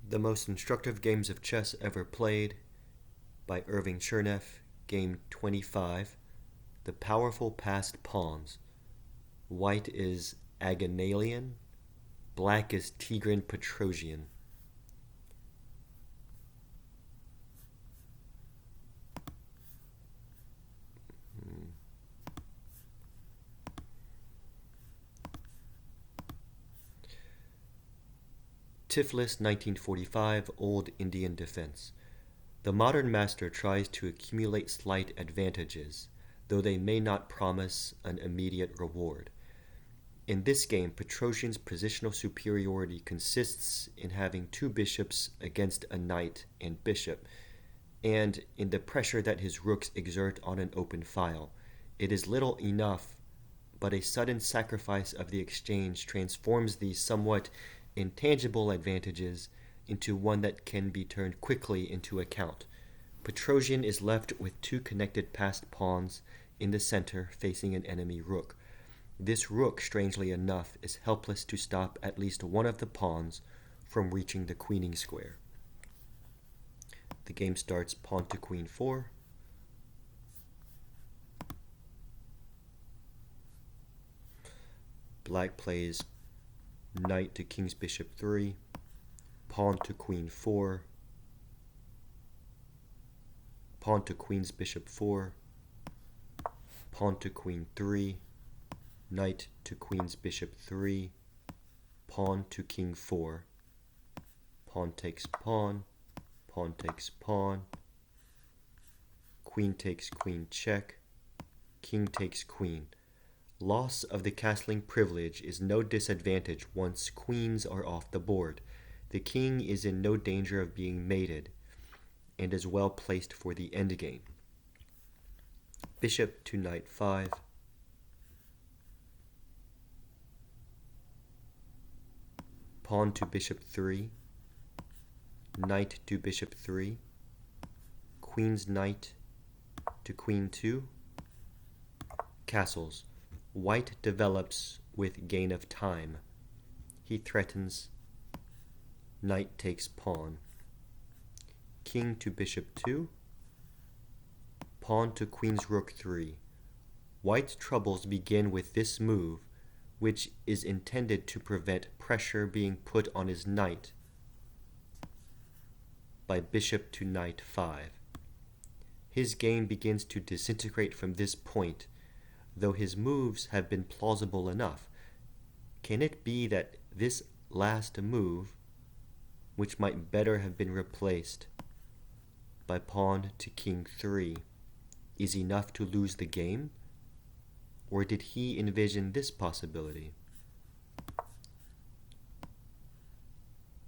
The Most Instructive Games of Chess Ever Played by Irving Chernev, Game 25. The Powerful Passed Pawns. White is Aganalian, black is Petrosian. Tiflis, 1945, Old Indian Defense. The modern master tries to accumulate slight advantages, though they may not promise an immediate reward. In this game, Petrosian's positional superiority consists in having two bishops against a knight and bishop, and in the pressure that his rooks exert on an open file. It is little enough, but a sudden sacrifice of the exchange transforms these somewhat intangible advantages into one that can be turned quickly into account. Petrosian is left with two connected passed pawns in the center facing an enemy rook. This rook, strangely enough, is helpless to stop at least one of the pawns from reaching the queening square. The game starts pawn to queen 4. Black plays knight to king's bishop 3, pawn to queen 4, pawn to queen's bishop 4, pawn to queen 3, knight to queen's bishop 3, pawn to king 4, pawn takes pawn, pawn takes pawn, queen takes queen check, king takes queen. Loss of the castling privilege is no disadvantage once queens are off the board. The king is in no danger of being mated, and is well placed for the endgame. Bishop to knight 5. Pawn to bishop 3. Knight to bishop 3. Queen's knight to queen 2. Castles. White develops with gain of time. He threatens knight takes pawn. King to bishop 2. Pawn to queen's rook 3. White's troubles begin with this move, which is intended to prevent pressure being put on his knight by bishop to knight 5. His game begins to disintegrate from this point, though his moves have been plausible enough. Can it be that this last move, which might better have been replaced by pawn to king 3, is enough to lose the game? Or did he envision this possibility?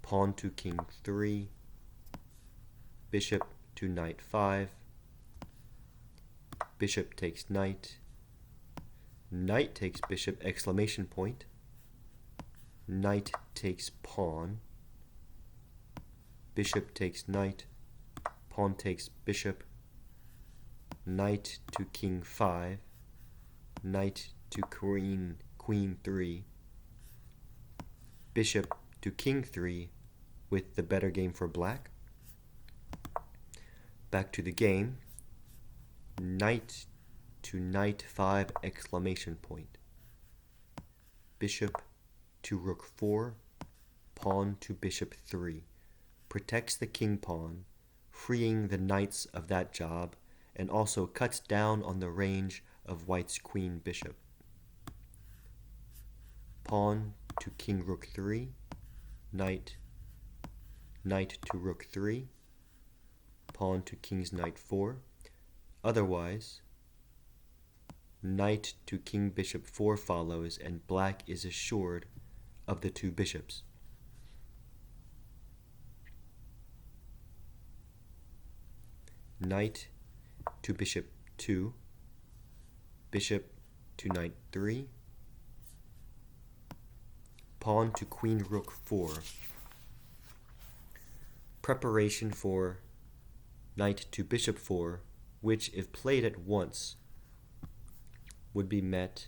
Pawn to king 3, bishop to knight 5, bishop takes knight, knight takes bishop, exclamation point, knight takes pawn, bishop takes knight, pawn takes bishop, knight to king 5, knight to queen 3, bishop to king 3 with the better game for black. Back to the game, knight to knight 5, exclamation point, bishop to rook 4, pawn to bishop 3, protects the king pawn, freeing the knights of that job, and also cuts down on the range of white's queen bishop. Pawn to king rook 3, knight to rook 3, pawn to king's knight 4. Otherwise, knight to king bishop 4 follows, and black is assured of the two bishops. Knight to bishop 2, bishop to knight 3, pawn to queen rook 4. Preparation for knight to bishop 4, which, if played at once, would be met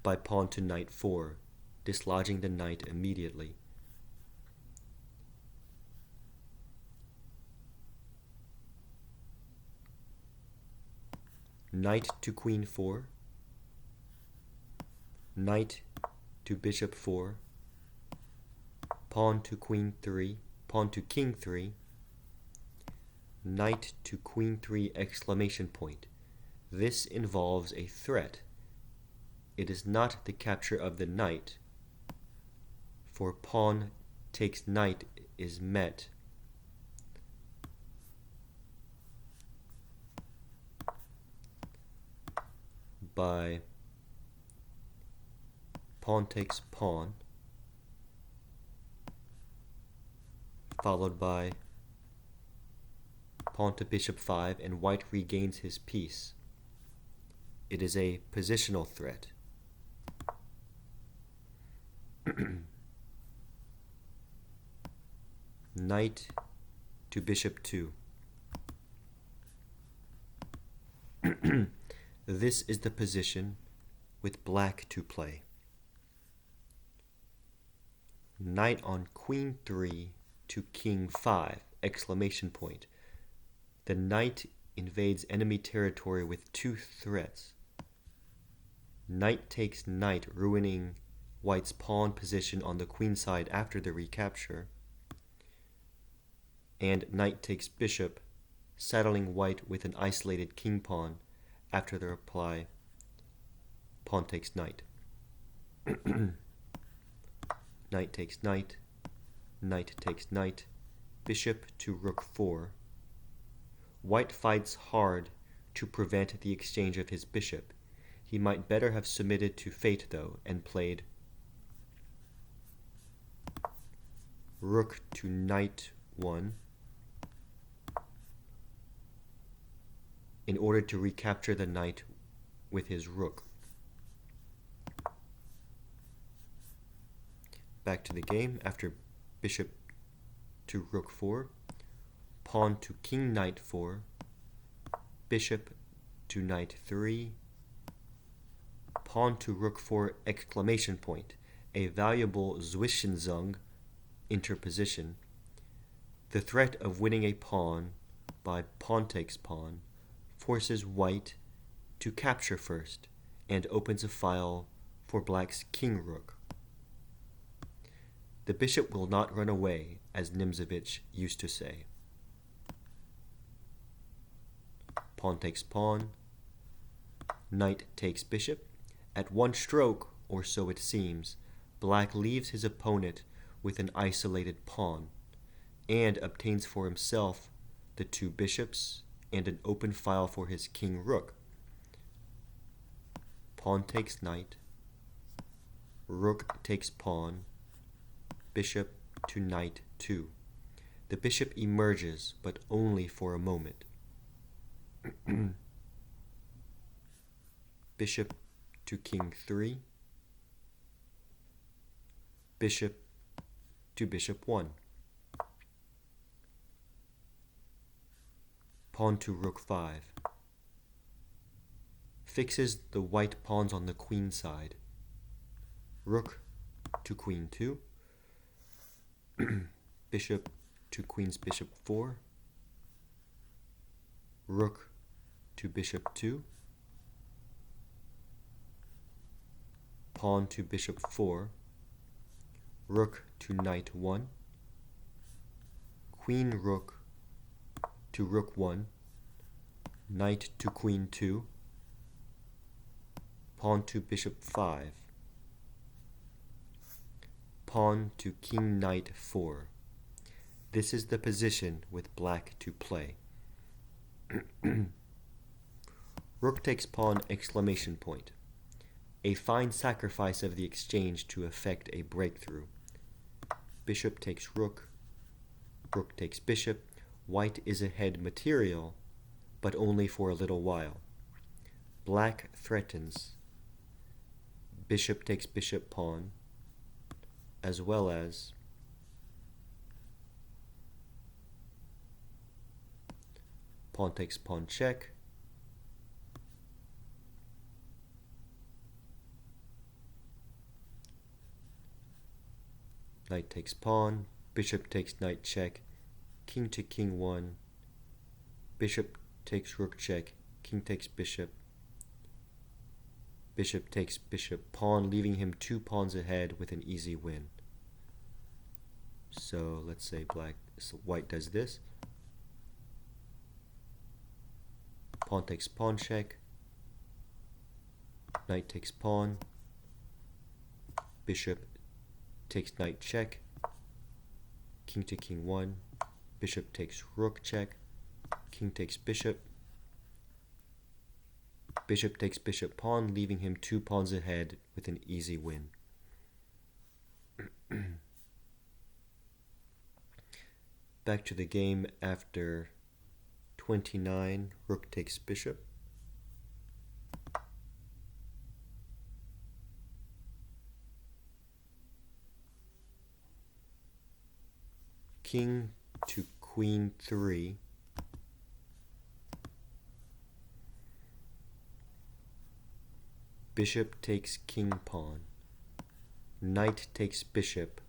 by pawn to knight 4, dislodging the knight immediately. knight to queen 4, knight to bishop 4, pawn to queen 3, pawn to king 3, knight to queen 3 exclamation point. This involves a threat. It is not the capture of the knight, for pawn takes knight is met by pawn takes pawn, followed by pawn to bishop 5, and white regains his piece. It is a positional threat. Knight to bishop 2. This is the position with black to play. Knight on queen 3 to king 5, exclamation point. The knight invades enemy territory with 2 threats. Knight takes knight, ruining white's pawn position on the queen side after the recapture. And knight takes bishop, saddling white with an isolated king pawn after the reply pawn takes knight. Knight takes knight, knight takes knight, bishop to rook 4. White fights hard to prevent the exchange of his bishop. He might better have submitted to fate, though, and played rook to knight 1 in order to recapture the knight with his rook. Back to the game after bishop to rook 4, pawn to king knight 4, bishop to knight 3, pawn to rook 4 exclamation point, a valuable Zwischenzug interposition. The threat of winning a pawn by pawn takes pawn forces white to capture first and opens a file for black's king rook. The bishop will not run away, as Nimzovich used to say. Pawn takes pawn, knight takes bishop. At one stroke, or so it seems, black leaves his opponent with an isolated pawn and obtains for himself the 2 bishops and an open file for his king rook. Pawn takes knight, rook takes pawn, bishop to knight 2. The bishop emerges, but only for a moment. Bishop to king 3, bishop to bishop 1. Pawn to rook 5. Fixes the white pawns on the queen side. Rook to queen 2. Bishop to queen's bishop 4. Rook to bishop 2. Pawn to bishop 4. Rook to knight 1. Queen rook to rook 1. Knight to queen 2. Pawn to bishop 5. Pawn to king knight 4. This is the position with black to play. Rook takes pawn exclamation point. A fine sacrifice of the exchange to effect a breakthrough. Bishop takes rook. Rook takes bishop. White is ahead material, but only for a little while. Black threatens. Bishop takes bishop pawn, as well as pawn takes pawn check, knight takes pawn, bishop takes knight check, king to king 1, bishop takes rook check, king takes bishop, Bishop takes bishop pawn, leaving him 2 pawns ahead with an easy win. So let's say white does this. Pawn takes pawn check. Knight takes pawn. Bishop takes knight check. King to king 1. Bishop takes rook check. King takes bishop. Bishop takes bishop pawn, leaving him 2 pawns ahead with an easy win. Back to the game after 29, rook takes bishop. King to queen 3. Bishop takes king pawn. Knight takes bishop.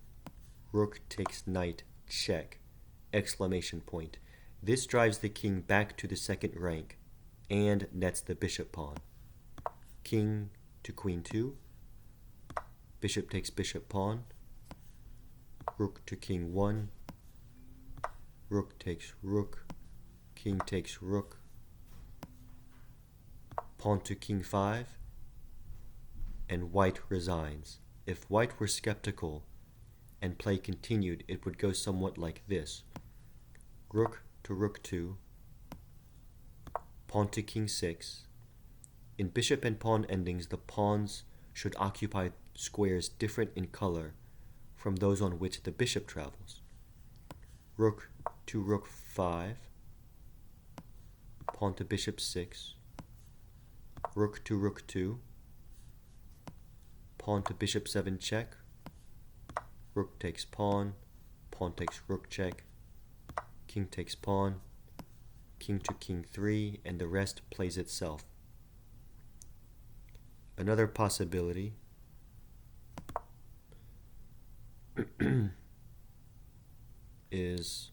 Rook takes knight check. Exclamation point. This drives the king back to the second rank and nets the bishop pawn. King to queen 2. Bishop takes bishop pawn. Rook to king 1. Rook takes rook. King takes rook. Pawn to king 5. And white resigns. If white were skeptical and play continued, it would go somewhat like this. Rook to rook 2. Pawn to king 6. In bishop and pawn endings, the pawns should occupy squares different in color from those on which the bishop travels. Rook to rook 5. Pawn to bishop 6. Rook to rook 2. Pawn to bishop 7 check. Rook takes pawn. Pawn takes rook check. King takes pawn. King to king 3, and the rest plays itself. Another possibility is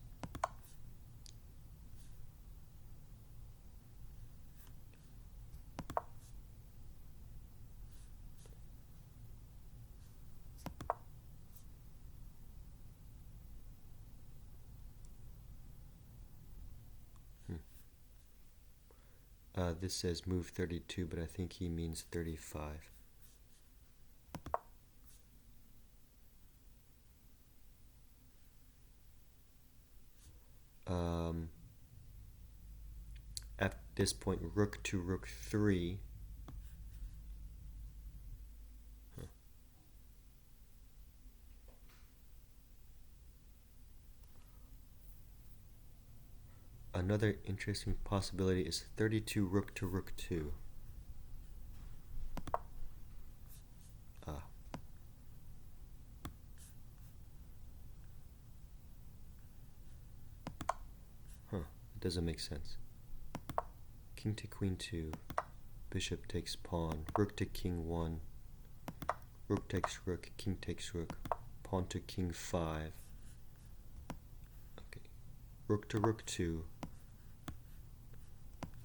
this says move 32, but I think he means 35. At this point, rook to rook 3. Another interesting possibility is 32 rook to rook 2. It doesn't make sense. King to queen 2. Bishop takes pawn. Rook to king 1. Rook takes rook. King takes rook. Pawn to king 5. Okay. Rook to rook 2.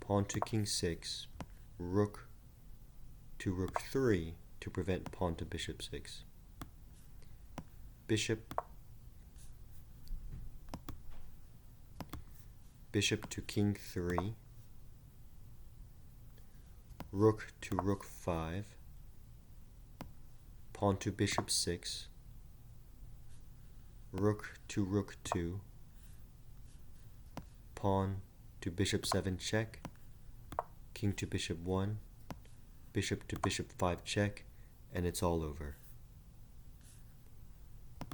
Pawn to king 6. Rook to rook 3 to prevent pawn to bishop 6. Bishop to king 3. Rook to rook 5. Pawn to bishop 6. Rook to rook 2. Pawn to bishop 7 check. King to bishop 1. Bishop to bishop 5 check, and it's all over.